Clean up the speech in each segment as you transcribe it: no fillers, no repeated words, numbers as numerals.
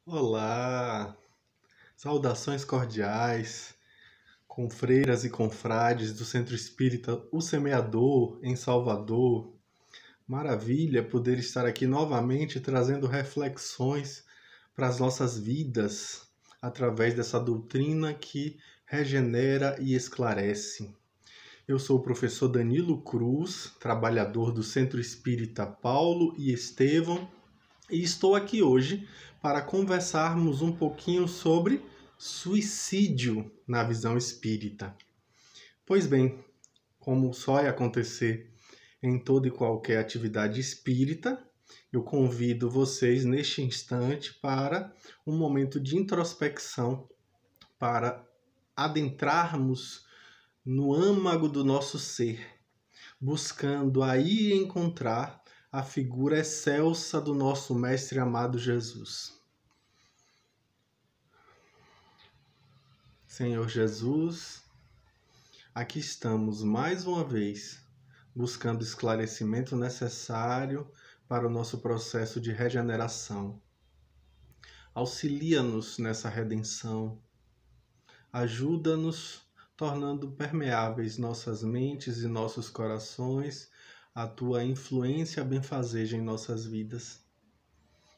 Olá, saudações cordiais, confreiras e confrades do Centro Espírita O Semeador, em Salvador. Maravilha poder estar aqui novamente trazendo reflexões para as nossas vidas, através dessa doutrina que regenera e esclarece. Eu sou o professor Danilo Cruz, trabalhador do Centro Espírita Paulo e Estevão, e estou aqui hoje para conversarmos um pouquinho sobre suicídio na visão espírita. Pois bem, como só é acontecer em toda e qualquer atividade espírita, eu convido vocês neste instante para um momento de introspecção, para adentrarmos no âmago do nosso ser, buscando aí encontrar a figura excelsa do nosso Mestre amado Jesus. Senhor Jesus, aqui estamos mais uma vez buscando o esclarecimento necessário para o nosso processo de regeneração. Auxilia-nos nessa redenção, ajuda-nos tornando permeáveis nossas mentes e nossos corações a tua influência benfazeja em nossas vidas.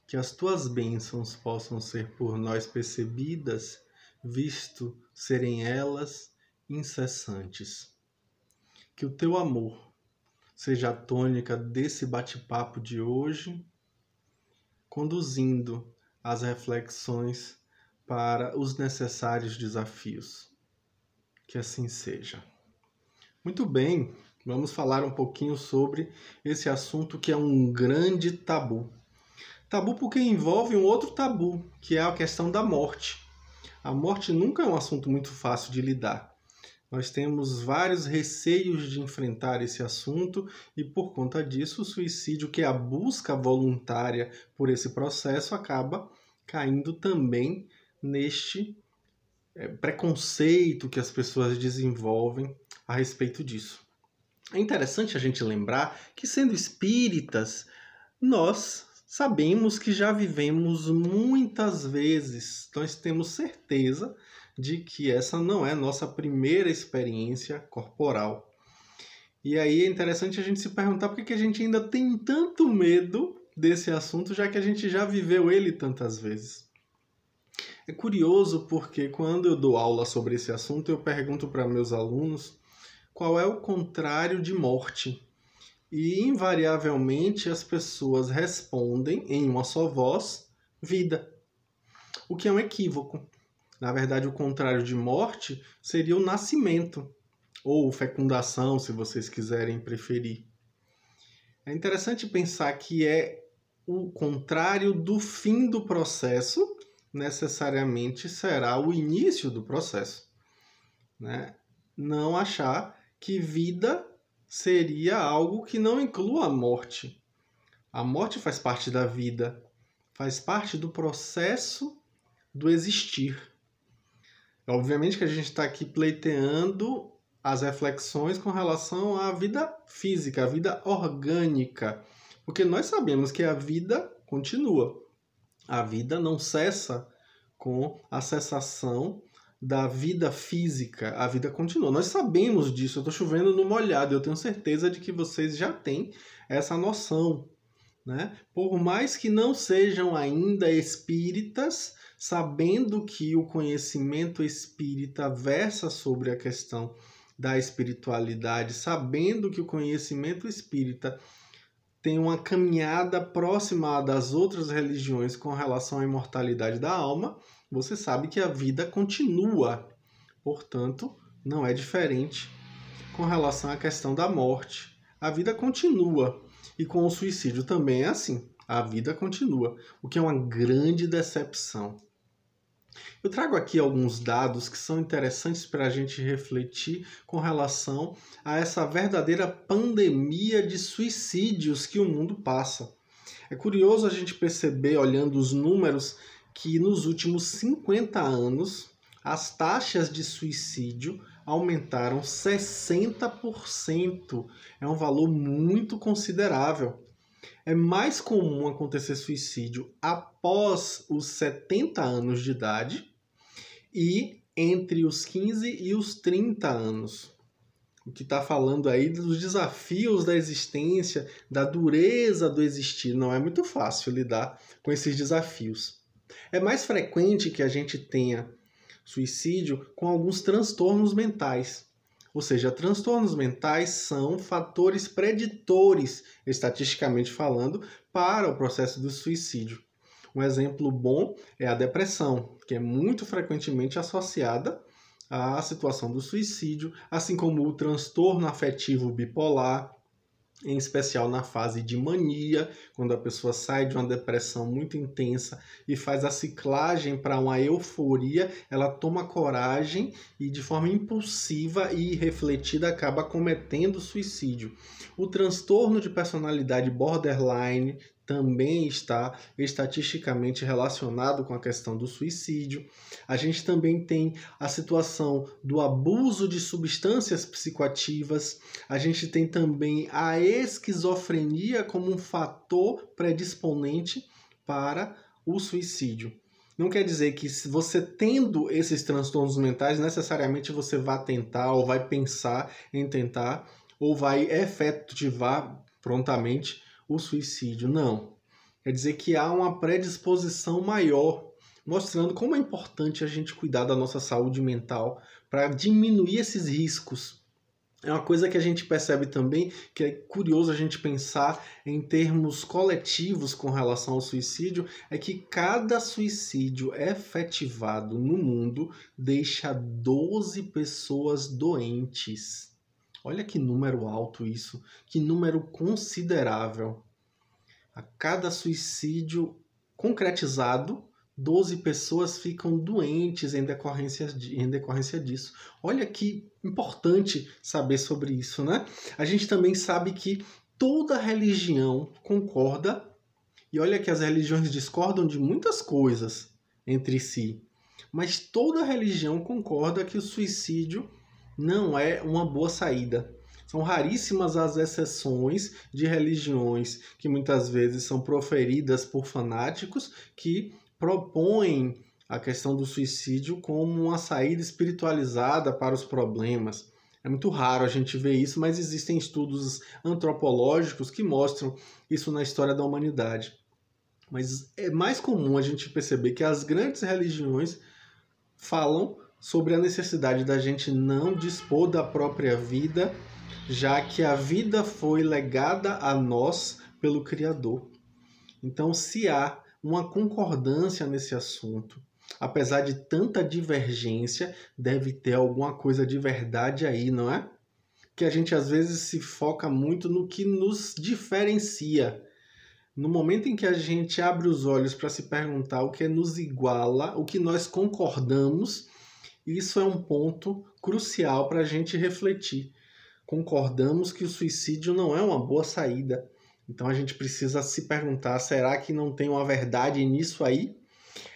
Que as tuas bênçãos possam ser por nós percebidas, visto serem elas incessantes. Que o teu amor seja a tônica desse bate-papo de hoje, conduzindo as reflexões para os necessários desafios. Que assim seja. Muito bem, vamos falar um pouquinho sobre esse assunto que é um grande tabu. Tabu porque envolve um outro tabu, que é a questão da morte. A morte nunca é um assunto muito fácil de lidar. Nós temos vários receios de enfrentar esse assunto e, por conta disso, o suicídio, que é a busca voluntária por esse processo, acaba caindo também neste preconceito que as pessoas desenvolvem a respeito disso. É interessante a gente lembrar que, sendo espíritas, nós sabemos que já vivemos muitas vezes, nós temos certeza de que essa não é nossa primeira experiência corporal. E aí é interessante a gente se perguntar por que a gente ainda tem tanto medo desse assunto, já que a gente já viveu ele tantas vezes. É curioso porque quando eu dou aula sobre esse assunto, eu pergunto para meus alunos qual é o contrário de morte. E, invariavelmente, as pessoas respondem em uma só voz, vida. O que é um equívoco. Na verdade, o contrário de morte seria o nascimento, ou fecundação, se vocês quiserem preferir. É interessante pensar que é o contrário do fim do processo, necessariamente será o início do processo, né? Não achar que vida seria algo que não inclua a morte. A morte faz parte da vida, faz parte do processo do existir. Obviamente que a gente está aqui pleiteando as reflexões com relação à vida física, à vida orgânica, porque nós sabemos que a vida continua. A vida não cessa com a cessação da vida física, a vida continua. Nós sabemos disso, eu estou chovendo no molhado, eu tenho certeza de que vocês já têm essa noção, né? Por mais que não sejam ainda espíritas, sabendo que o conhecimento espírita versa sobre a questão da espiritualidade, sabendo que o conhecimento espírita tem uma caminhada próxima das outras religiões com relação à imortalidade da alma, você sabe que a vida continua. Portanto, não é diferente com relação à questão da morte. A vida continua. E com o suicídio também é assim. A vida continua, o que é uma grande decepção. Eu trago aqui alguns dados que são interessantes para a gente refletir com relação a essa verdadeira pandemia de suicídios que o mundo passa. É curioso a gente perceber, olhando os números, que nos últimos 50 anos as taxas de suicídio aumentaram 60%. É um valor muito considerável. É mais comum acontecer suicídio após os 70 anos de idade e entre os 15 e os 30 anos. O que está falando aí dos desafios da existência, da dureza do existir. Não é muito fácil lidar com esses desafios. É mais frequente que a gente tenha suicídio com alguns transtornos mentais. Ou seja, transtornos mentais são fatores preditores, estatisticamente falando, para o processo do suicídio. Um exemplo bom é a depressão, que é muito frequentemente associada à situação do suicídio, assim como o transtorno afetivo bipolar, em especial na fase de mania, quando a pessoa sai de uma depressão muito intensa e faz a ciclagem para uma euforia, ela toma coragem e de forma impulsiva e irrefletida acaba cometendo suicídio. O transtorno de personalidade borderline também está estatisticamente relacionado com a questão do suicídio. A gente também tem a situação do abuso de substâncias psicoativas. A gente tem também a esquizofrenia como um fator predisponente para o suicídio. Não quer dizer que se você tendo esses transtornos mentais, necessariamente você vai tentar ou vai pensar em tentar ou vai efetivar prontamente o suicídio. Não. Quer dizer que há uma predisposição maior, mostrando como é importante a gente cuidar da nossa saúde mental para diminuir esses riscos. É uma coisa que a gente percebe também, que é curioso a gente pensar em termos coletivos com relação ao suicídio, é que cada suicídio efetivado no mundo deixa 12 pessoas doentes. Olha que número alto isso, que número considerável. A cada suicídio concretizado, 12 pessoas ficam doentes em decorrência disso. Olha que importante saber sobre isso, né? A gente também sabe que toda religião concorda, e olha que as religiões discordam de muitas coisas entre si, mas toda religião concorda que o suicídio não é uma boa saída. São raríssimas as exceções de religiões que muitas vezes são proferidas por fanáticos que propõem a questão do suicídio como uma saída espiritualizada para os problemas. É muito raro a gente ver isso, mas existem estudos antropológicos que mostram isso na história da humanidade. Mas é mais comum a gente perceber que as grandes religiões falam sobre a necessidade da gente não dispor da própria vida, já que a vida foi legada a nós pelo Criador. Então, se há uma concordância nesse assunto, apesar de tanta divergência, deve ter alguma coisa de verdade aí, não é? Que a gente às vezes se foca muito no que nos diferencia. No momento em que a gente abre os olhos para se perguntar o que nos iguala, o que nós concordamos, isso é um ponto crucial para a gente refletir. Concordamos que o suicídio não é uma boa saída. Então a gente precisa se perguntar, será que não tem uma verdade nisso aí?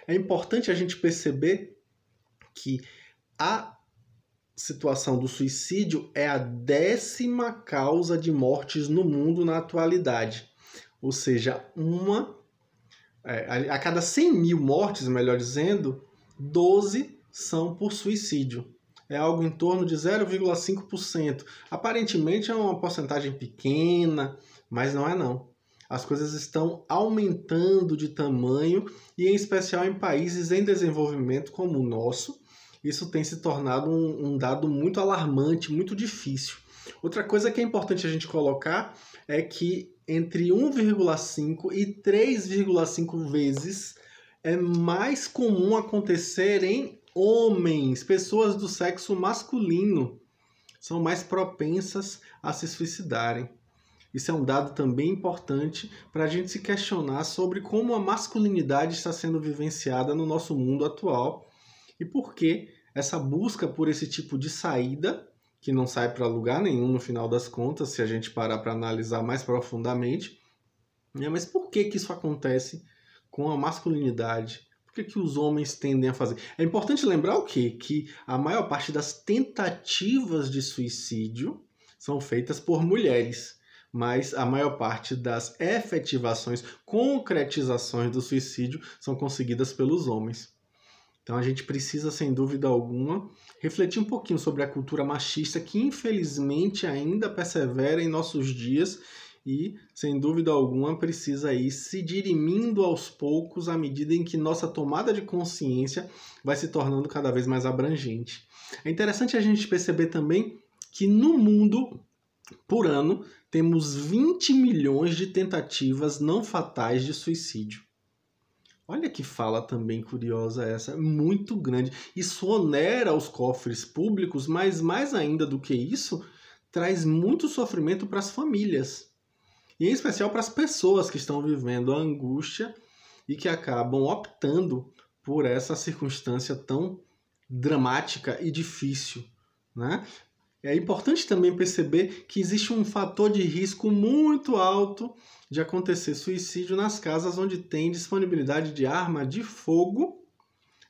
É importante a gente perceber que a situação do suicídio é a 10ª causa de mortes no mundo na atualidade. Ou seja, a cada 100 mil mortes, melhor dizendo, 12 são por suicídio. É algo em torno de 0,5%. Aparentemente é uma porcentagem pequena, mas não é não. As coisas estão aumentando de tamanho e em especial em países em desenvolvimento como o nosso. Isso tem se tornado um dado muito alarmante, muito difícil. Outra coisa que é importante a gente colocar é que entre 1,5 e 3,5 vezes é mais comum acontecer em homens, pessoas do sexo masculino, são mais propensas a se suicidarem. Isso é um dado também importante para a gente se questionar sobre como a masculinidade está sendo vivenciada no nosso mundo atual e por que essa busca por esse tipo de saída, que não sai para lugar nenhum no final das contas, se a gente parar para analisar mais profundamente, mas por que isso acontece com a masculinidade? Por que os homens tendem a fazer? É importante lembrar o quê? Que a maior parte das tentativas de suicídio são feitas por mulheres. mas a maior parte das efetivações, concretizações do suicídio são conseguidas pelos homens. Então a gente precisa, sem dúvida alguma, refletir um pouquinho sobre a cultura machista que infelizmente ainda persevera em nossos dias e, sem dúvida alguma, precisa ir se dirimindo aos poucos à medida em que nossa tomada de consciência vai se tornando cada vez mais abrangente. É interessante a gente perceber também que no mundo, por ano, temos 20 milhões de tentativas não fatais de suicídio. Olha que fala também curiosa essa, muito grande. Isso onera os cofres públicos, mas mais ainda do que isso, traz muito sofrimento para as famílias. E em especial para as pessoas que estão vivendo a angústia e que acabam optando por essa circunstância tão dramática e difícil, né? É importante também perceber que existe um fator de risco muito alto de acontecer suicídio nas casas onde tem disponibilidade de arma de fogo.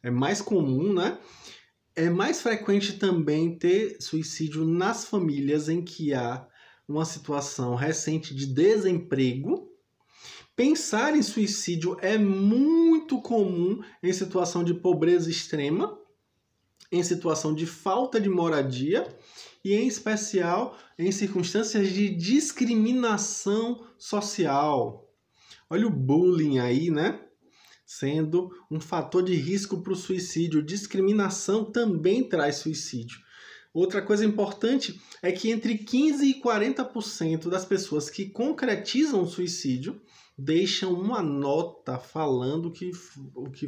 É mais comum, né? É mais frequente também ter suicídio nas famílias em que há uma situação recente de desemprego. Pensar em suicídio é muito comum em situação de pobreza extrema, em situação de falta de moradia e, em especial, em circunstâncias de discriminação social. Olha o bullying aí, né? Sendo um fator de risco para o suicídio. Discriminação também traz suicídio. Outra coisa importante é que entre 15% e 40% das pessoas que concretizam o suicídio deixam uma nota falando o que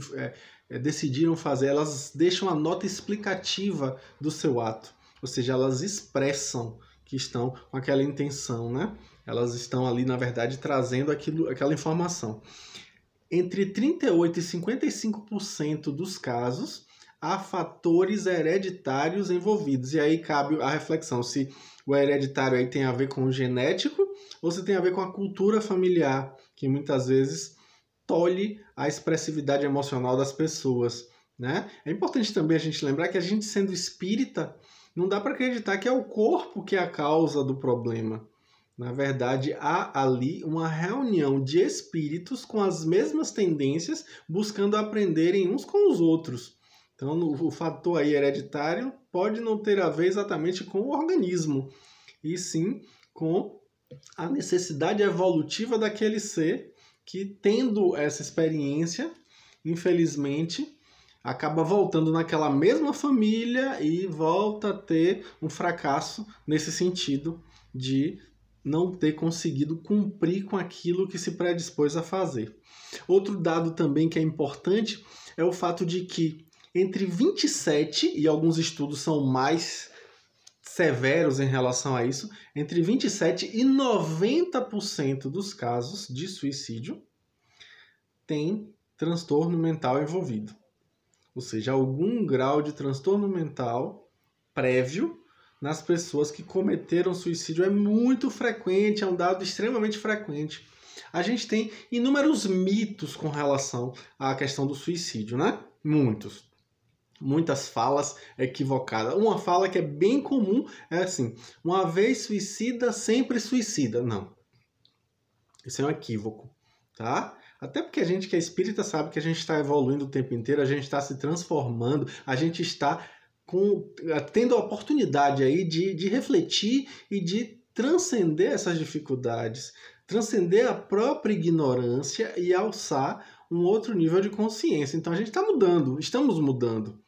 decidiram fazer. Elas deixam a nota explicativa do seu ato. Ou seja, elas expressam que estão com aquela intenção, né? Elas estão ali, na verdade, trazendo aquela informação. Entre 38% e 55% dos casos, há fatores hereditários envolvidos. E aí cabe a reflexão se o hereditário aí tem a ver com o genético ou se tem a ver com a cultura familiar, que muitas vezes tolhe a expressividade emocional das pessoas, né? É importante também a gente lembrar que a gente, sendo espírita, não dá para acreditar que é o corpo que é a causa do problema. Na verdade, há ali uma reunião de espíritos com as mesmas tendências, buscando aprenderem uns com os outros. Então, o fator aí hereditário pode não ter a ver exatamente com o organismo, e sim com a necessidade evolutiva daquele ser que, tendo essa experiência, infelizmente, acaba voltando naquela mesma família e volta a ter um fracasso nesse sentido de não ter conseguido cumprir com aquilo que se predispôs a fazer. Outro dado também que é importante é o fato de que entre 27%, e alguns estudos são mais severos em relação a isso, entre 27% e 90% dos casos de suicídio tem transtorno mental envolvido. Ou seja, algum grau de transtorno mental prévio nas pessoas que cometeram suicídio é muito frequente, é um dado extremamente frequente. A gente tem inúmeros mitos com relação à questão do suicídio, né? Muitas falas equivocadas. Uma fala que é bem comum é assim: uma vez suicida, sempre suicida. Não. Isso é um equívoco, tá? Até porque a gente que é espírita sabe que a gente está evoluindo o tempo inteiro, a gente está se transformando, a gente está tendo a oportunidade aí de refletir e de transcender essas dificuldades, transcender a própria ignorância e alçar um outro nível de consciência. Então a gente está mudando, estamos mudando.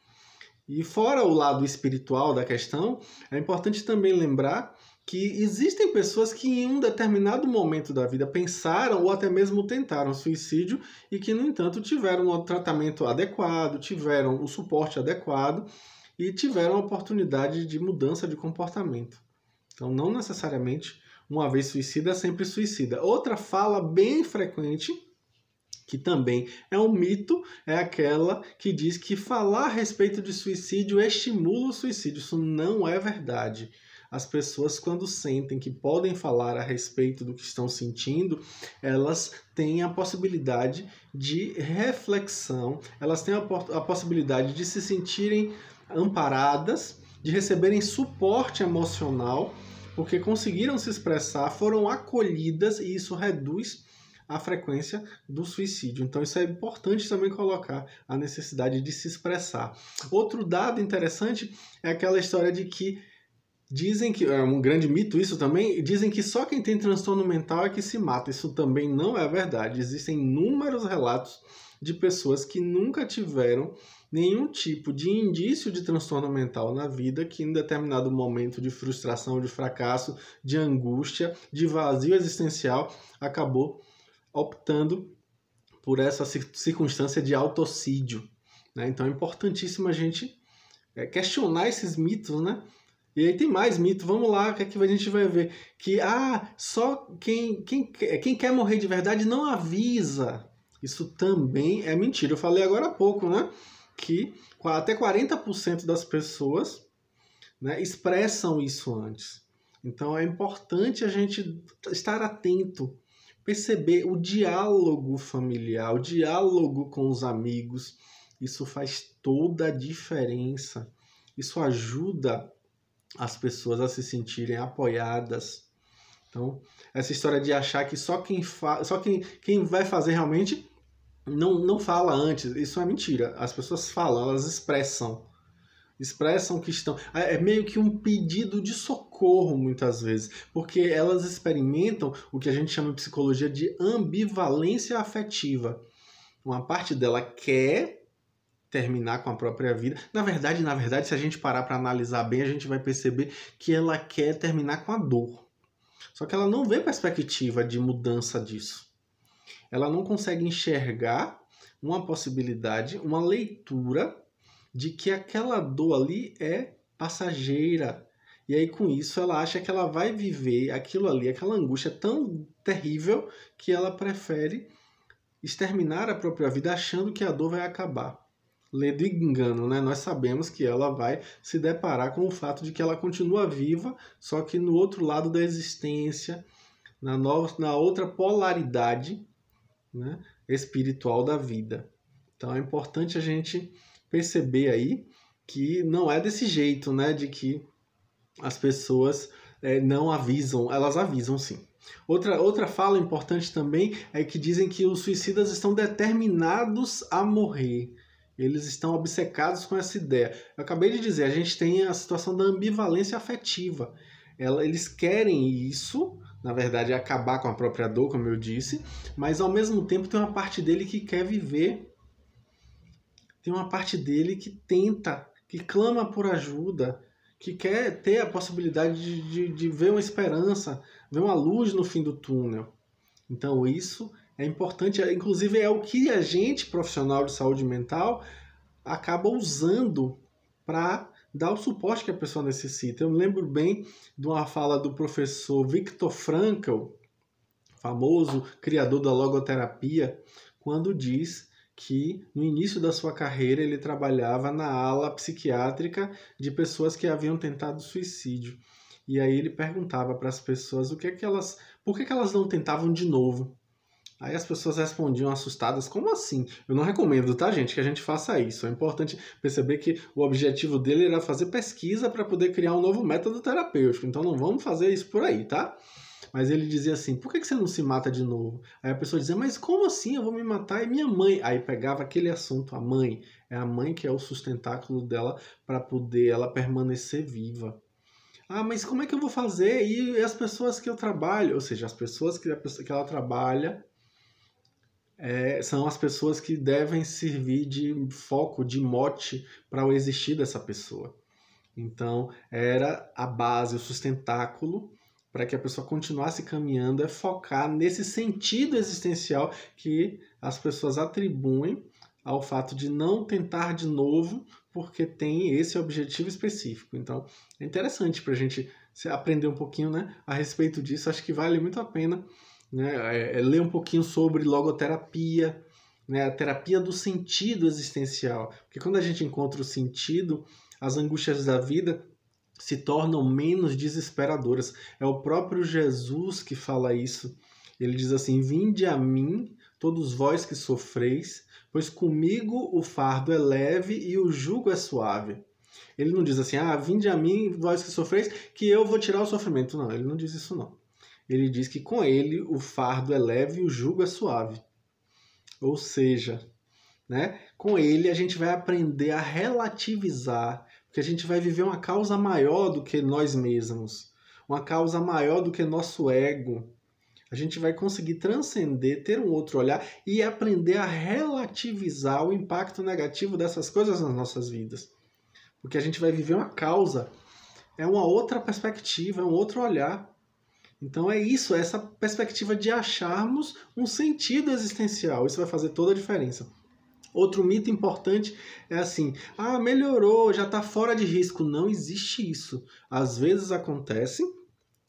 E fora o lado espiritual da questão, é importante também lembrar que existem pessoas que em um determinado momento da vida pensaram ou até mesmo tentaram suicídio e que, no entanto, tiveram o tratamento adequado, tiveram o suporte adequado e tiveram a oportunidade de mudança de comportamento. Então, não necessariamente uma vez suicida, sempre suicida. Outra fala bem frequente, que também é um mito, é aquela que diz que falar a respeito de suicídio estimula o suicídio. Isso não é verdade. As pessoas, quando sentem que podem falar a respeito do que estão sentindo, elas têm a possibilidade de reflexão, elas têm a possibilidade de se sentirem amparadas, de receberem suporte emocional porque conseguiram se expressar, foram acolhidas e isso reduz a frequência do suicídio. Então isso é importante também colocar a necessidade de se expressar. Outro dado interessante é aquela história de que dizem que, é um grande mito isso também, dizem que só quem tem transtorno mental é que se mata. Isso também não é verdade. Existem inúmeros relatos de pessoas que nunca tiveram nenhum tipo de indício de transtorno mental na vida, que em determinado momento de frustração, de fracasso, de angústia, de vazio existencial, acabou optando por essa circunstância de autocídio, né? Então é importantíssimo a gente questionar esses mitos, né? E aí tem mais mito, vamos lá, que aqui a gente vai ver que só quem quer morrer de verdade não avisa. Isso também é mentira. Eu falei agora há pouco, né? Que até 40% das pessoas, né, expressam isso antes. Então é importante a gente estar atento, perceber o diálogo familiar, o diálogo com os amigos. Isso faz toda a diferença. Isso ajuda as pessoas a se sentirem apoiadas. Então, essa história de achar que só quem vai fazer realmente não fala antes, isso é mentira. As pessoas falam, elas expressam que estão... É meio que um pedido de socorro, muitas vezes, porque elas experimentam o que a gente chama em psicologia de ambivalência afetiva. Uma parte dela quer terminar com a própria vida. Na verdade, se a gente parar para analisar bem, a gente vai perceber que ela quer terminar com a dor. Só que ela não vê perspectiva de mudança disso. Ela não consegue enxergar uma possibilidade, uma leitura de que aquela dor ali é passageira. E aí, com isso, ela acha que ela vai viver aquilo ali, aquela angústia tão terrível que ela prefere exterminar a própria vida achando que a dor vai acabar. Ledo engano, né? Nós sabemos que ela vai se deparar com o fato de que ela continua viva, só que no outro lado da existência, na outra polaridade, né, espiritual da vida. Então é importante a gente perceber aí que não é desse jeito, né, de que as pessoas não avisam, elas avisam sim. Outra fala importante também é que dizem que os suicidas estão determinados a morrer. Eles estão obcecados com essa ideia. Eu acabei de dizer, a gente tem a situação da ambivalência afetiva. Eles querem isso, na verdade, acabar com a própria dor, como eu disse, mas ao mesmo tempo tem uma parte dele que quer viver. Tem uma parte dele que tenta, que clama por ajuda, que quer ter a possibilidade de ver uma esperança, ver uma luz no fim do túnel. Então isso é importante, inclusive é o que a gente, profissional de saúde mental, acaba usando para dar o suporte que a pessoa necessita. Eu me lembro bem de uma fala do professor Viktor Frankl, famoso criador da logoterapia, quando diz que no início da sua carreira ele trabalhava na ala psiquiátrica de pessoas que haviam tentado suicídio. E aí ele perguntava para as pessoas por que elas não tentavam de novo. Aí as pessoas respondiam assustadas, como assim? Eu não recomendo, tá, gente, que a gente faça isso. É importante perceber que o objetivo dele era fazer pesquisa para poder criar um novo método terapêutico. Então não vamos fazer isso por aí, tá? Mas ele dizia assim, por que você não se mata de novo? Aí a pessoa dizia, mas como assim eu vou me matar? E minha mãe? Aí pegava aquele assunto, a mãe. É a mãe que é o sustentáculo dela para poder ela permanecer viva. Ah, mas como é que eu vou fazer? E as pessoas que eu trabalho? Ou seja, as pessoas que ela trabalha são as pessoas que devem servir de foco, de mote para o existir dessa pessoa. Então, era a base, o sustentáculo para que a pessoa continuasse caminhando, é focar nesse sentido existencial que as pessoas atribuem ao fato de não tentar de novo, porque tem esse objetivo específico. Então, é interessante para a gente aprender um pouquinho, né, a respeito disso. Acho que vale muito a pena, né, ler um pouquinho sobre logoterapia, né, a terapia do sentido existencial. Porque quando a gente encontra o sentido, as angústias da vida se tornam menos desesperadoras. É o próprio Jesus que fala isso. Ele diz assim, vinde a mim, todos vós que sofreis, pois comigo o fardo é leve e o jugo é suave. Ele não diz assim, vinde a mim, vós que sofreis, que eu vou tirar o sofrimento. Não, ele não diz isso não. Ele diz que com ele o fardo é leve e o jugo é suave. Ou seja, né, com ele a gente vai aprender a relativizar, porque a gente vai viver uma causa maior do que nós mesmos, uma causa maior do que nosso ego. A gente vai conseguir transcender, ter um outro olhar e aprender a relativizar o impacto negativo dessas coisas nas nossas vidas. Porque a gente vai viver uma causa, é uma outra perspectiva, é um outro olhar. Então é isso, é essa perspectiva de acharmos um sentido existencial. Isso vai fazer toda a diferença. Outro mito importante é assim, melhorou, já está fora de risco. Não existe isso. Às vezes acontece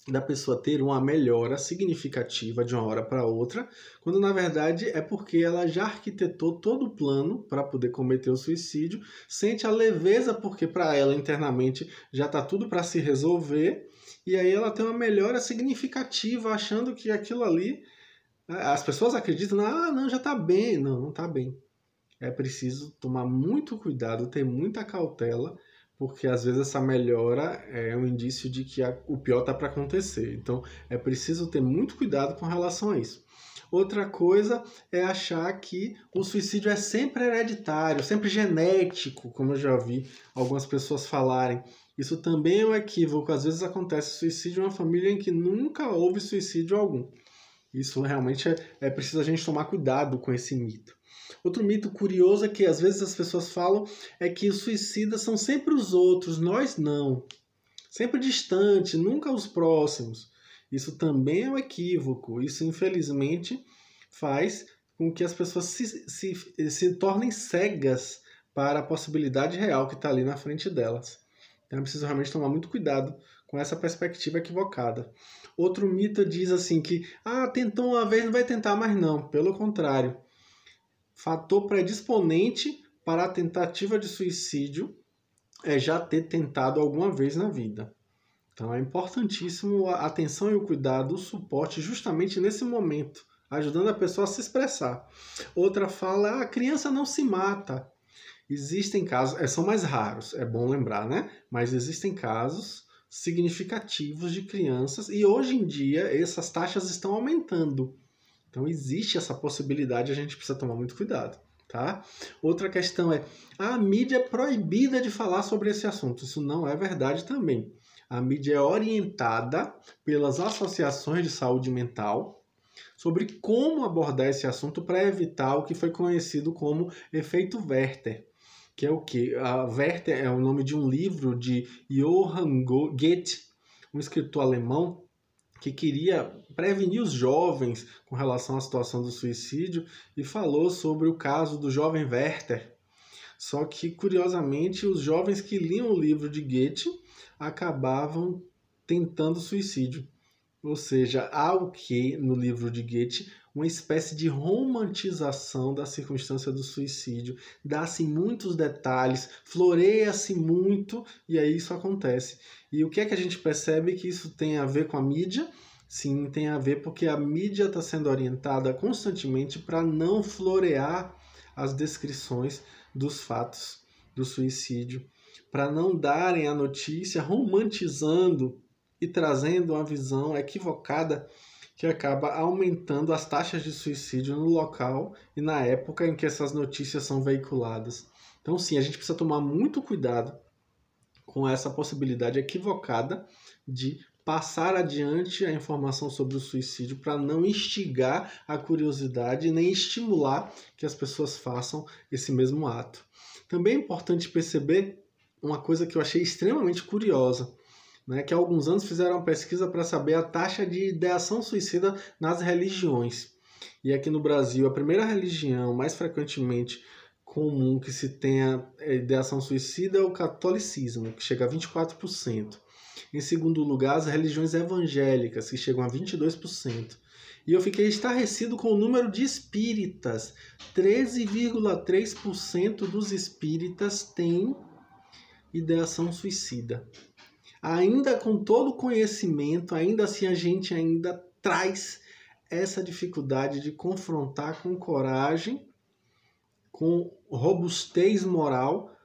da pessoa ter uma melhora significativa de uma hora para outra, quando na verdade é porque ela já arquitetou todo o plano para poder cometer o suicídio, sente a leveza porque para ela internamente já está tudo para se resolver, e aí ela tem uma melhora significativa achando que aquilo ali, as pessoas acreditam, não, já está bem. Não, não está bem. É preciso tomar muito cuidado, ter muita cautela, porque às vezes essa melhora é um indício de que o pior está para acontecer. Então é preciso ter muito cuidado com relação a isso. Outra coisa é achar que o suicídio é sempre hereditário, sempre genético, como eu já ouvi algumas pessoas falarem. Isso também é um equívoco. Às vezes acontece suicídio em uma família em que nunca houve suicídio algum. Isso realmente é preciso a gente tomar cuidado com esse mito. Outro mito curioso é que às vezes as pessoas falam é que os suicidas são sempre os outros, nós não. Sempre distante, nunca os próximos. Isso também é um equívoco. Isso, infelizmente, faz com que as pessoas se tornem cegas para a possibilidade real que está ali na frente delas. Então é preciso realmente tomar muito cuidado com essa perspectiva equivocada. Outro mito diz assim que, tentou uma vez, não vai tentar mais não. Pelo contrário. Fator predisponente para a tentativa de suicídio é já ter tentado alguma vez na vida. Então é importantíssimo a atenção e o cuidado, o suporte justamente nesse momento, ajudando a pessoa a se expressar. Outra fala, a criança não se mata. Existem casos, são mais raros, é bom lembrar, né? Mas existem casos significativos de crianças e hoje em dia essas taxas estão aumentando. Então existe essa possibilidade, a gente precisa tomar muito cuidado, tá? Outra questão é, a mídia é proibida de falar sobre esse assunto. Isso não é verdade também. A mídia é orientada pelas associações de saúde mental sobre como abordar esse assunto para evitar o que foi conhecido como efeito Werther. Que é o quê? A Werther é o nome de um livro de Johann Goethe, um escritor alemão, que queria prevenir os jovens com relação à situação do suicídio e falou sobre o caso do jovem Werther. Só que, curiosamente, os jovens que liam o livro de Goethe acabavam tentando suicídio. Ou seja, há o que no livro de Goethe? Uma espécie de romantização da circunstância do suicídio. Dá-se muitos detalhes, floreia-se muito e aí isso acontece. E o que é que a gente percebe que isso tem a ver com a mídia? Sim, tem a ver porque a mídia está sendo orientada constantemente para não florear as descrições dos fatos do suicídio, para não darem a notícia romantizando e trazendo uma visão equivocada que acaba aumentando as taxas de suicídio no local e na época em que essas notícias são veiculadas. Então, sim, a gente precisa tomar muito cuidado com essa possibilidade equivocada de passar adiante a informação sobre o suicídio para não instigar a curiosidade nem estimular que as pessoas façam esse mesmo ato. Também é importante perceber uma coisa que eu achei extremamente curiosa, né, que há alguns anos fizeram uma pesquisa para saber a taxa de ideação suicida nas religiões. E aqui no Brasil, a primeira religião mais frequentemente comum que se tenha ideação suicida é o catolicismo, que chega a 24%. Em segundo lugar, as religiões evangélicas, que chegam a 22%. E eu fiquei estarrecido com o número de espíritas. 13,3% dos espíritas têm ideação suicida. Ainda com todo o conhecimento, ainda assim a gente ainda traz essa dificuldade de confrontar com coragem, com robustez moral,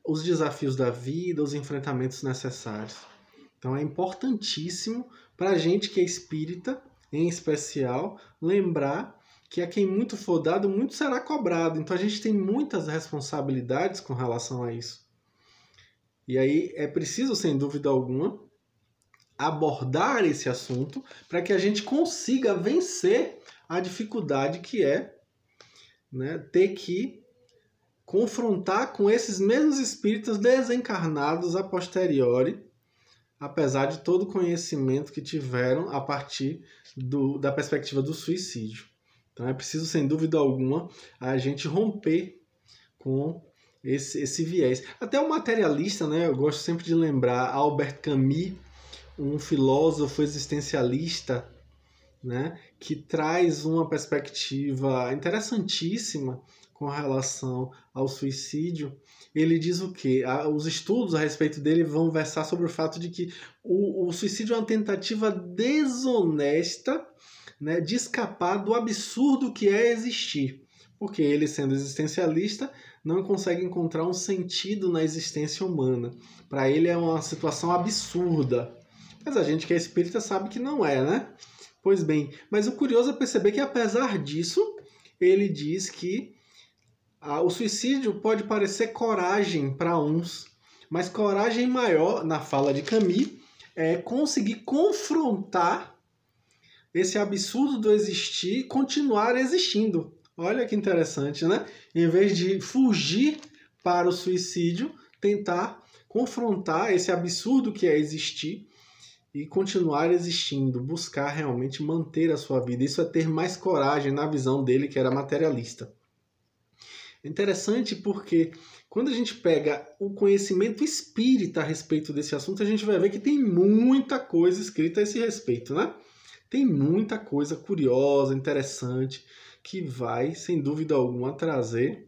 os desafios da vida, os enfrentamentos necessários. Então é importantíssimo para a gente que é espírita, em especial, lembrar que a quem muito for dado, muito será cobrado. Então a gente tem muitas responsabilidades com relação a isso. E aí é preciso, sem dúvida alguma, abordar esse assunto para que a gente consiga vencer a dificuldade que é, né, ter que confrontar com esses mesmos espíritos desencarnados a posteriori, apesar de todo o conhecimento que tiveram a partir da perspectiva do suicídio. Então é preciso, sem dúvida alguma, a gente romper com esse viés. Até o materialista, né, eu gosto sempre de lembrar Albert Camus, um filósofo existencialista, né, que traz uma perspectiva interessantíssima com relação ao suicídio. Ele diz o quê? Os estudos a respeito dele vão versar sobre o fato de que o suicídio é uma tentativa desonesta, né, de escapar do absurdo que é existir. Porque ele, sendo existencialista, não consegue encontrar um sentido na existência humana. Para ele é uma situação absurda. Mas a gente que é espírita sabe que não é, né? Pois bem, mas o curioso é perceber que, apesar disso, ele diz que o suicídio pode parecer coragem para uns, mas coragem maior, na fala de Camus, é conseguir confrontar esse absurdo do existir e continuar existindo. Olha que interessante, né? Em vez de fugir para o suicídio, tentar confrontar esse absurdo que é existir e continuar existindo, buscar realmente manter a sua vida. Isso é ter mais coragem na visão dele, que era materialista. É interessante porque quando a gente pega o conhecimento espírita a respeito desse assunto, a gente vai ver que tem muita coisa escrita a esse respeito, né? Tem muita coisa curiosa, interessante, que vai, sem dúvida alguma, trazer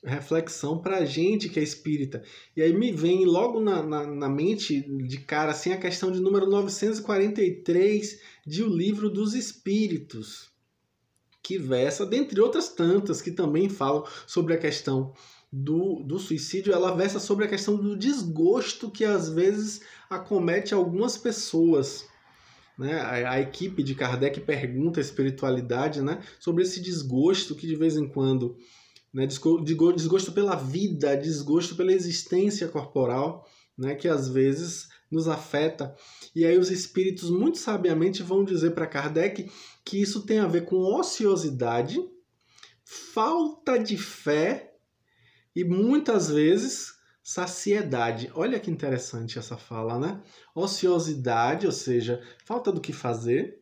reflexão para a gente que é espírita. E aí me vem logo na mente, de cara, assim, a questão de número 943 de O Livro dos Espíritos, que versa, dentre outras tantas, que também falam sobre a questão do suicídio, ela versa sobre a questão do desgosto que às vezes acomete algumas pessoas. Né? A equipe de Kardec pergunta à espiritualidade, né, sobre esse desgosto que de vez em quando, né, desgosto pela vida, desgosto pela existência corporal, né, que às vezes nos afeta. E aí os espíritos muito sabiamente vão dizer para Kardec que isso tem a ver com ociosidade, falta de fé e muitas vezes saciedade. Olha que interessante essa fala, né? Ociosidade, ou seja, falta do que fazer.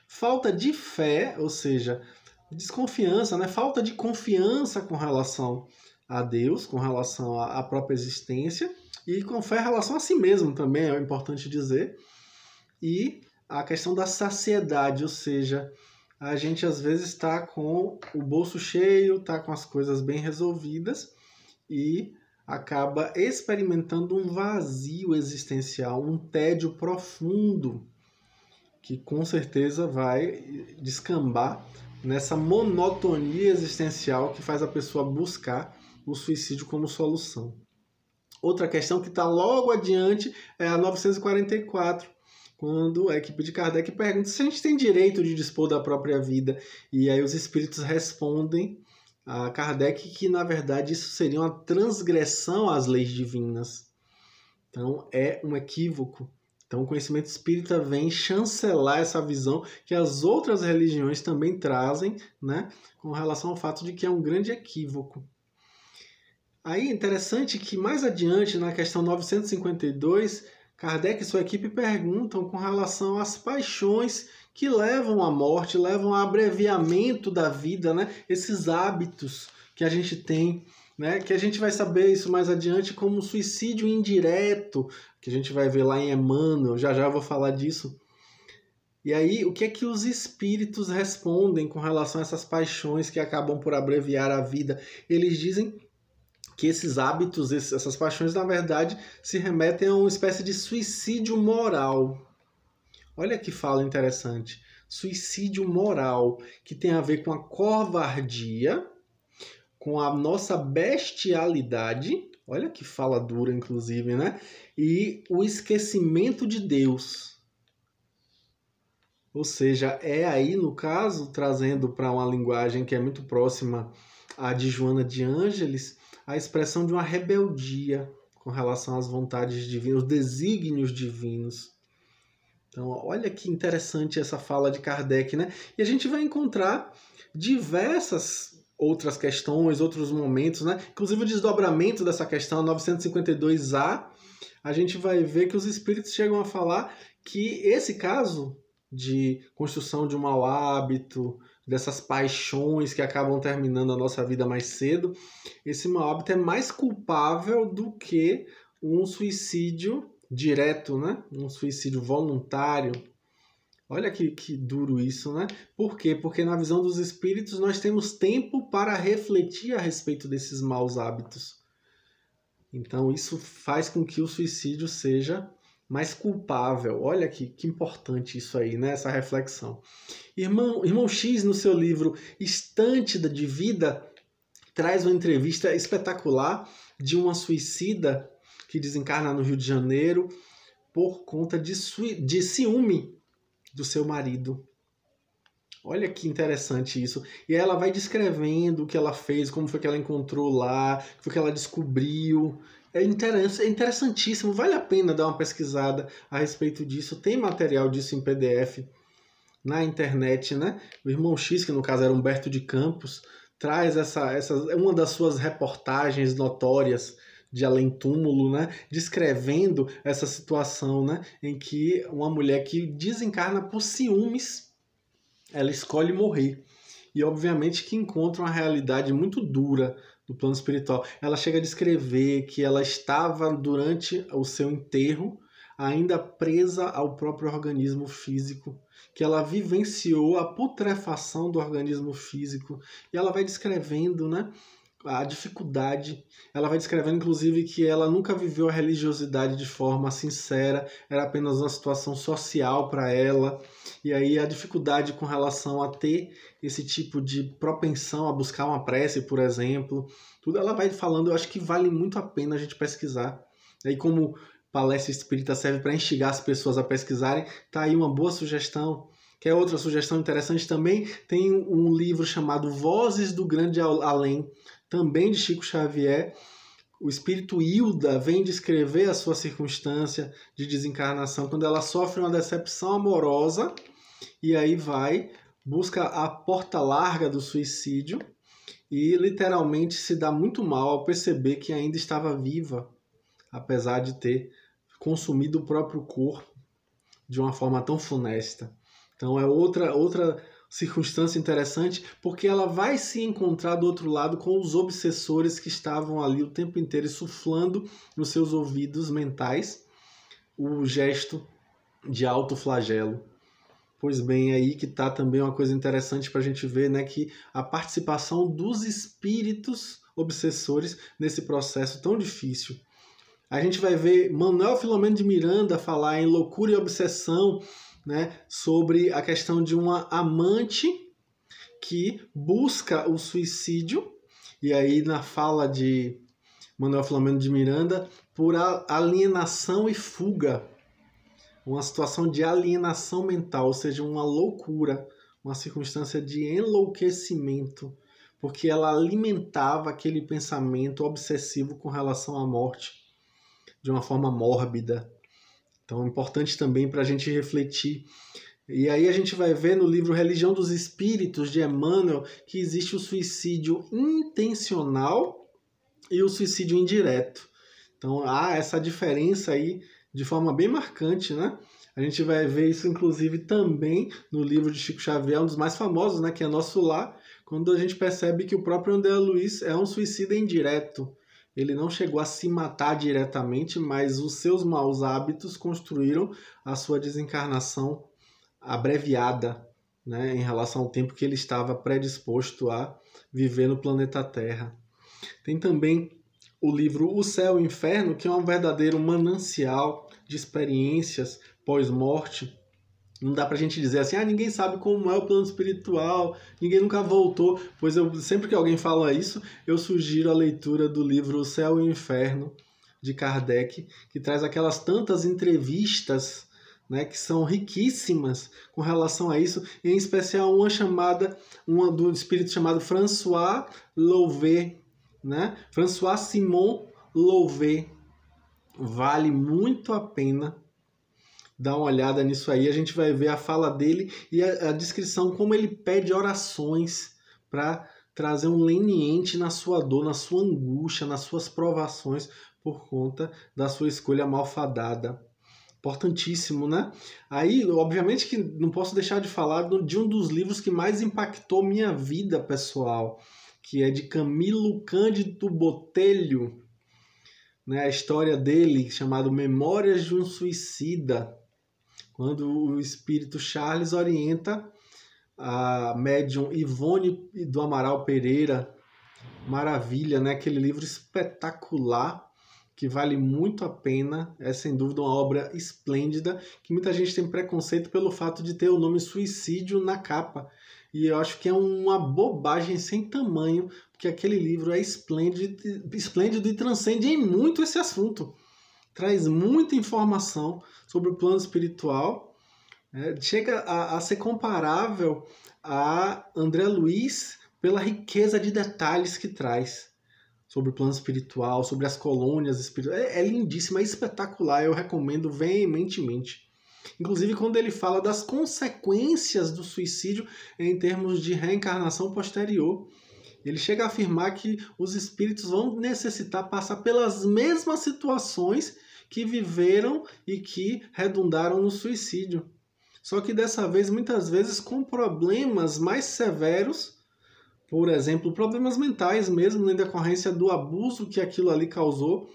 Falta de fé, ou seja, desconfiança, né? Falta de confiança com relação a Deus, com relação à própria existência, e com fé em relação a si mesmo também, é importante dizer. E a questão da saciedade, ou seja, a gente às vezes está com o bolso cheio, está com as coisas bem resolvidas e acaba experimentando um vazio existencial, um tédio profundo, que com certeza vai descambar nessa monotonia existencial que faz a pessoa buscar o suicídio como solução. Outra questão que está logo adiante é a 944, quando a equipe de Kardec pergunta se a gente tem direito de dispor da própria vida. E aí os espíritos respondem a Kardec que, na verdade, isso seria uma transgressão às leis divinas. Então, é um equívoco. Então, o conhecimento espírita vem chancelar essa visão que as outras religiões também trazem, né, com relação ao fato de que é um grande equívoco. Aí é interessante que mais adiante, na questão 952, Kardec e sua equipe perguntam com relação às paixões que levam à morte, levam ao abreviamento da vida, né? Esses hábitos que a gente tem, né? Que a gente vai saber isso mais adiante como suicídio indireto, que a gente vai ver lá em Emmanuel, já eu vou falar disso. E aí, o que é que os espíritos respondem com relação a essas paixões que acabam por abreviar a vida? Eles dizem que esses hábitos, essas paixões, na verdade, se remetem a uma espécie de suicídio moral. Olha que fala interessante. Suicídio moral, que tem a ver com a covardia, com a nossa bestialidade, olha que fala dura, inclusive, né? E o esquecimento de Deus. Ou seja, é aí, no caso, trazendo para uma linguagem que é muito próxima à de Joana de Ângeles, a expressão de uma rebeldia com relação às vontades divinas, os desígnios divinos. Então, olha que interessante essa fala de Kardec, né? E a gente vai encontrar diversas outras questões, outros momentos, né? Inclusive o desdobramento dessa questão, 952A, a gente vai ver que os espíritos chegam a falar que esse caso de construção de um mau hábito, dessas paixões que acabam terminando a nossa vida mais cedo, esse mau hábito é mais culpável do que um suicídio direto, né? Um suicídio voluntário. Olha que duro isso, né? Por quê? Porque na visão dos espíritos nós temos tempo para refletir a respeito desses maus hábitos. Então isso faz com que o suicídio seja mais culpável. Olha que importante isso aí, né? Essa reflexão. Irmão X, no seu livro Estante de Vida, traz uma entrevista espetacular de uma suicida que desencarna no Rio de Janeiro por conta de ciúme do seu marido. Olha que interessante isso. E ela vai descrevendo o que ela fez, como foi que ela encontrou lá, o que foi que ela descobriu. É interessantíssimo, vale a pena dar uma pesquisada a respeito disso. Tem material disso em PDF na internet, né? O irmão X, que no caso era Humberto de Campos, traz uma das suas reportagens notórias de Além Túmulo, né? Descrevendo essa situação, né? Em que uma mulher que desencarna por ciúmes, ela escolhe morrer. E obviamente que encontra uma realidade muito dura do plano espiritual. Ela chega a descrever que ela estava, durante o seu enterro, ainda presa ao próprio organismo físico, que ela vivenciou a putrefação do organismo físico. E ela vai descrevendo, né, a dificuldade. Ela vai descrevendo, inclusive, que ela nunca viveu a religiosidade de forma sincera, era apenas uma situação social para ela. E aí a dificuldade com relação a ter esse tipo de propensão a buscar uma prece, por exemplo. Tudo ela vai falando, eu acho que vale muito a pena a gente pesquisar. E aí, como palestra espírita serve para instigar as pessoas a pesquisarem, tá aí uma boa sugestão. Quer outra sugestão interessante também? Tem um livro chamado Vozes do Grande Além, também de Chico Xavier. O espírito Hilda vem descrever a sua circunstância de desencarnação, quando ela sofre uma decepção amorosa, e aí busca a porta larga do suicídio, e literalmente se dá muito mal ao perceber que ainda estava viva, apesar de ter consumido o próprio corpo de uma forma tão funesta. Então é outra circunstância interessante, porque ela vai se encontrar do outro lado com os obsessores que estavam ali o tempo inteiro insuflando nos seus ouvidos mentais o gesto de autoflagelo. Pois bem, aí que está também uma coisa interessante para a gente ver, né, que a participação dos espíritos obsessores nesse processo tão difícil. A gente vai ver Manuel Filomeno de Miranda falar em Loucura e Obsessão, né, sobre a questão de uma amante que busca o suicídio, e aí na fala de Manuel Filomeno de Miranda, por alienação e fuga. Uma situação de alienação mental, ou seja, uma loucura, uma circunstância de enlouquecimento, porque ela alimentava aquele pensamento obsessivo com relação à morte de uma forma mórbida. Então é importante também para a gente refletir. E aí a gente vai ver no livro Religião dos Espíritos, de Emmanuel, que existe o suicídio intencional e o suicídio indireto. Então há essa diferença aí de forma bem marcante, né? A gente vai ver isso, inclusive, também no livro de Chico Xavier, um dos mais famosos, né? Que é Nosso Lar, quando a gente percebe que o próprio André Luiz é um suicida indireto. Ele não chegou a se matar diretamente, mas os seus maus hábitos construíram a sua desencarnação abreviada, né, em relação ao tempo que ele estava predisposto a viver no planeta Terra. Tem também o livro O Céu e o Inferno, que é um verdadeiro manancial de experiências pós-morte, Não dá pra gente dizer assim, ninguém sabe como é o plano espiritual, ninguém nunca voltou. Pois sempre que alguém fala isso, eu sugiro a leitura do livro O Céu e o Inferno, de Kardec, que traz aquelas tantas entrevistas, né, que são riquíssimas com relação a isso, em especial uma do espírito chamado François Louvet, né? François Simon Louvet. Vale muito a pena dar uma olhada nisso aí. A gente vai ver a fala dele e a descrição, como ele pede orações para trazer um leniente na sua dor, na sua angústia, nas suas provações por conta da sua escolha malfadada. Importantíssimo, né? Aí, obviamente que não posso deixar de falar de um dos livros que mais impactou minha vida pessoal, que é de Camilo Cândido Botelho, né? A história dele, chamado Memórias de um Suicida, quando o espírito Charles orienta a médium Ivone do Amaral Pereira. Maravilha, né? Aquele livro espetacular, que vale muito a pena. É sem dúvida uma obra esplêndida, que muita gente tem preconceito pelo fato de ter o nome suicídio na capa. E eu acho que é uma bobagem sem tamanho, porque aquele livro é esplêndido e transcende em muito esse assunto. Traz muita informação sobre o plano espiritual. Chega a ser comparável a André Luiz pela riqueza de detalhes que traz sobre o plano espiritual, sobre as colônias espirituais. É lindíssimo, é espetacular, eu recomendo veementemente. Inclusive quando ele fala das consequências do suicídio em termos de reencarnação posterior. Ele chega a afirmar que os espíritos vão necessitar passar pelas mesmas situações que viveram e que redundaram no suicídio. Só que dessa vez, muitas vezes, com problemas mais severos, por exemplo, problemas mentais mesmo, em decorrência do abuso que aquilo ali causou,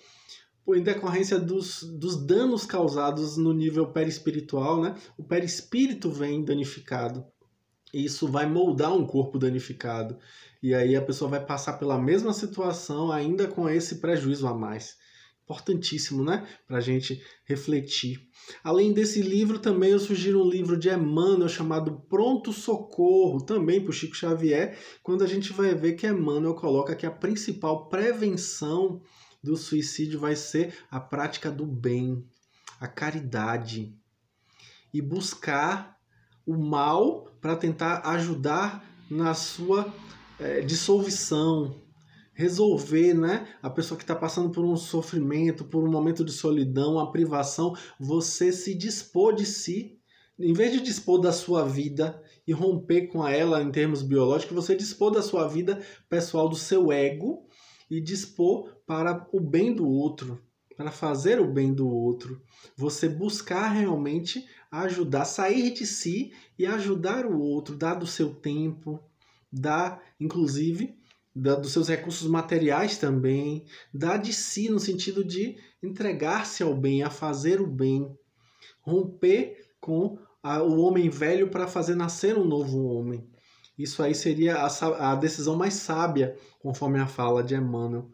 em decorrência dos danos causados no nível perispiritual, né? O perispírito vem danificado. E isso vai moldar um corpo danificado. E aí a pessoa vai passar pela mesma situação, ainda com esse prejuízo a mais. Importantíssimo, né? Para a gente refletir. Além desse livro, também eu sugiro um livro de Emmanuel chamado Pronto Socorro, também por Chico Xavier, quando a gente vai ver que Emmanuel coloca que a principal prevenção do suicídio vai ser a prática do bem, a caridade, e buscar o mal para tentar ajudar na sua dissolução, resolver, né? A pessoa que está passando por um sofrimento, por um momento de solidão, uma privação, você se dispor de si, em vez de dispor da sua vida e romper com ela em termos biológicos, você dispor da sua vida pessoal, do seu ego, e dispor para o bem do outro, para fazer o bem do outro. Você buscar realmente ajudar, sair de si e ajudar o outro, dar do seu tempo, dar, inclusive, dos seus recursos materiais também, dar de si no sentido de entregar-se ao bem, a fazer o bem, romper com o homem velho para fazer nascer um novo homem. Isso aí seria a decisão mais sábia, conforme a fala de Emmanuel.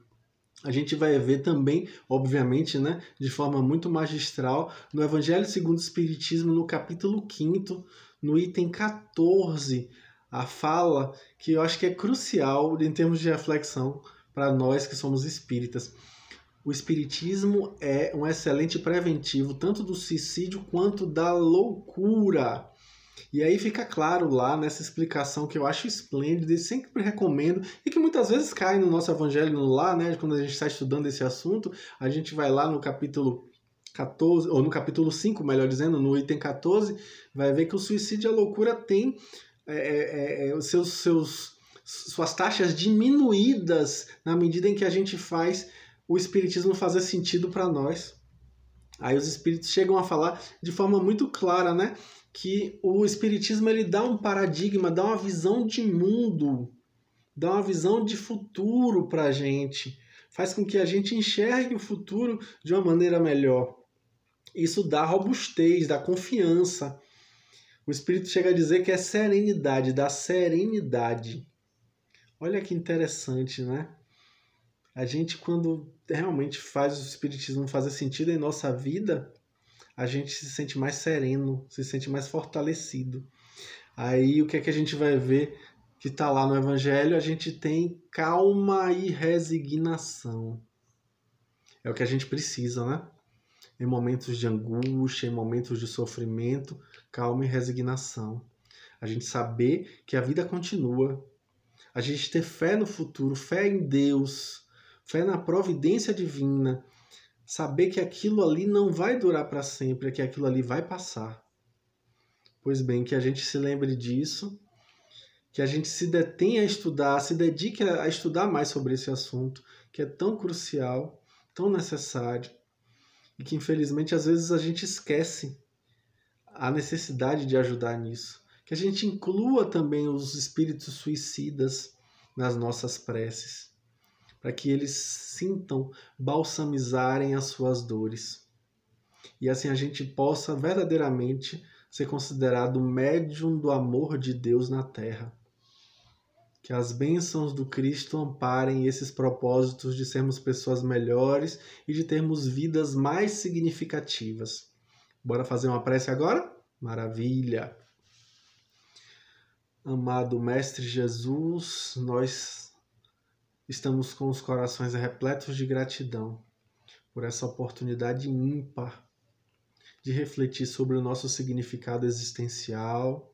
A gente vai ver também, obviamente, né, de forma muito magistral, no Evangelho segundo o Espiritismo, no capítulo 5º, no item 14, a fala que eu acho que é crucial em termos de reflexão para nós que somos espíritas. O espiritismo é um excelente preventivo, tanto do suicídio quanto da loucura. E aí fica claro lá nessa explicação que eu acho esplêndida e sempre recomendo, e que muitas vezes cai no nosso Evangelho no Lar, né? Quando a gente está estudando esse assunto, a gente vai lá no capítulo 14, ou no capítulo 5, melhor dizendo, no item 14, vai ver que o suicídio e a loucura têm suas taxas diminuídas na medida em que a gente faz o espiritismo fazer sentido para nós. Aí os espíritos chegam a falar de forma muito clara, né, que o espiritismo ele dá um paradigma, dá uma visão de mundo, dá uma visão de futuro para a gente, faz com que a gente enxergue o futuro de uma maneira melhor. Isso dá robustez, dá confiança. O espírito chega a dizer que é serenidade, dá serenidade. Olha que interessante, né? A gente, quando realmente faz o espiritismo fazer sentido em nossa vida, a gente se sente mais sereno, se sente mais fortalecido. Aí o que é que a gente vai ver que está lá no Evangelho? A gente tem calma e resignação. É o que a gente precisa, né? Em momentos de angústia, em momentos de sofrimento, calma e resignação. A gente saber que a vida continua. A gente ter fé no futuro, fé em Deus, fé na providência divina. Saber que aquilo ali não vai durar para sempre, que aquilo ali vai passar. Pois bem, que a gente se lembre disso, que a gente se detenha a estudar, se dedique a estudar mais sobre esse assunto, que é tão crucial, tão necessário, e que infelizmente às vezes a gente esquece a necessidade de ajudar nisso. Que a gente inclua também os espíritos suicidas nas nossas preces, para que eles sintam balsamizarem as suas dores. E assim a gente possa verdadeiramente ser considerado médium do amor de Deus na Terra. Que as bênçãos do Cristo amparem esses propósitos de sermos pessoas melhores e de termos vidas mais significativas. Bora fazer uma prece agora? Maravilha! Amado Mestre Jesus, nós estamos com os corações repletos de gratidão por essa oportunidade ímpar de refletir sobre o nosso significado existencial,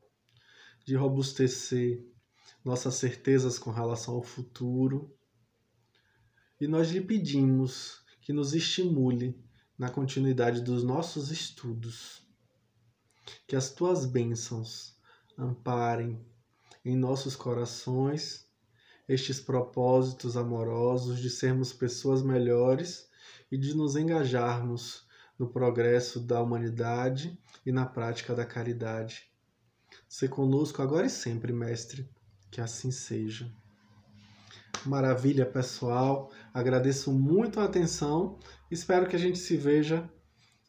de robustecer nossas certezas com relação ao futuro. E nós lhe pedimos que nos estimule na continuidade dos nossos estudos. Que as tuas bênçãos amparem em nossos corações estes propósitos amorosos de sermos pessoas melhores e de nos engajarmos no progresso da humanidade e na prática da caridade. Se conosco agora e sempre, Mestre, que assim seja. Maravilha, pessoal. Agradeço muito a atenção. Espero que a gente se veja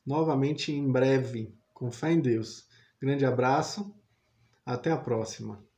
novamente em breve. Com fé em Deus. Grande abraço. Até a próxima.